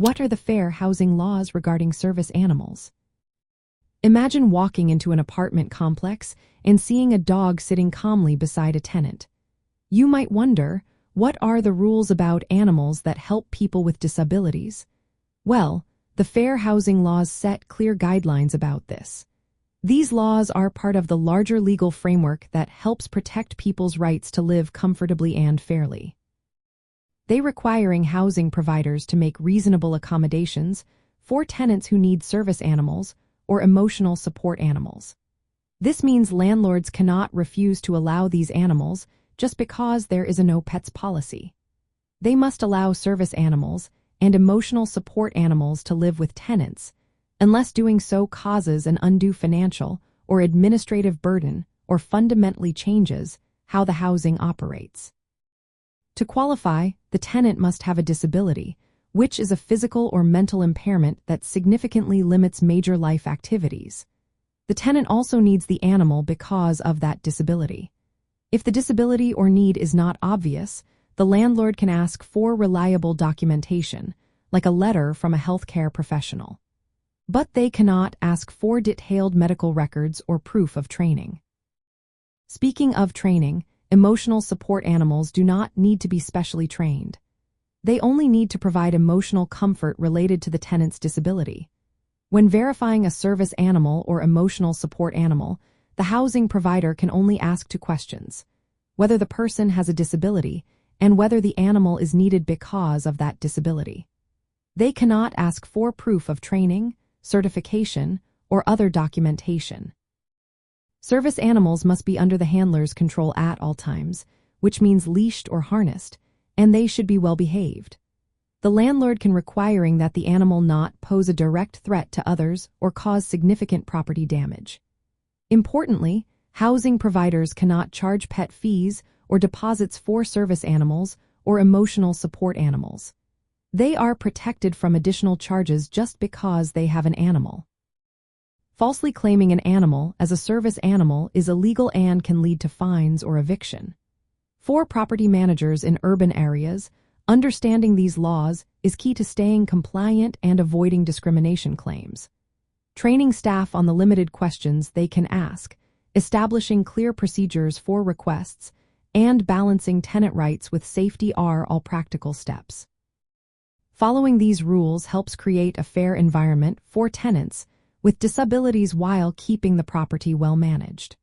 What are the fair housing laws regarding service animals? Imagine walking into an apartment complex and seeing a dog sitting calmly beside a tenant. You might wonder, what are the rules about animals that help people with disabilities? Well, the fair housing laws set clear guidelines about this. These laws are part of the larger legal framework that helps protect people's rights to live comfortably and fairly. They requiring housing providers to make reasonable accommodations for tenants who need service animals or emotional support animals. This means landlords cannot refuse to allow these animals just because there is a no pets policy. They must allow service animals and emotional support animals to live with tenants, unless doing so causes an undue financial or administrative burden or fundamentally changes how the housing operates. To qualify, the tenant must have a disability, which is a physical or mental impairment that significantly limits major life activities. The tenant also needs the animal because of that disability. If the disability or need is not obvious, the landlord can ask for reliable documentation, like a letter from a healthcare professional. But they cannot ask for detailed medical records or proof of training. Speaking of training, emotional support animals do not need to be specially trained. They only need to provide emotional comfort related to the tenant's disability. When verifying a service animal or emotional support animal, the housing provider can only ask two questions: whether the person has a disability and whether the animal is needed because of that disability. They cannot ask for proof of training, certification, or other documentation. Service animals must be under the handler's control at all times, which means leashed or harnessed, and they should be well behaved. The landlord can requiring that the animal not pose a direct threat to others or cause significant property damage. Importantly, housing providers cannot charge pet fees or deposits for service animals or emotional support animals. They are protected from additional charges just because they have an animal. Falsely claiming an animal as a service animal is illegal and can lead to fines or eviction. For property managers in urban areas, understanding these laws is key to staying compliant and avoiding discrimination claims. Training staff on the limited questions they can ask, establishing clear procedures for requests, and balancing tenant rights with safety are all practical steps. Following these rules helps create a fair environment for tenants with disabilities while keeping the property well managed.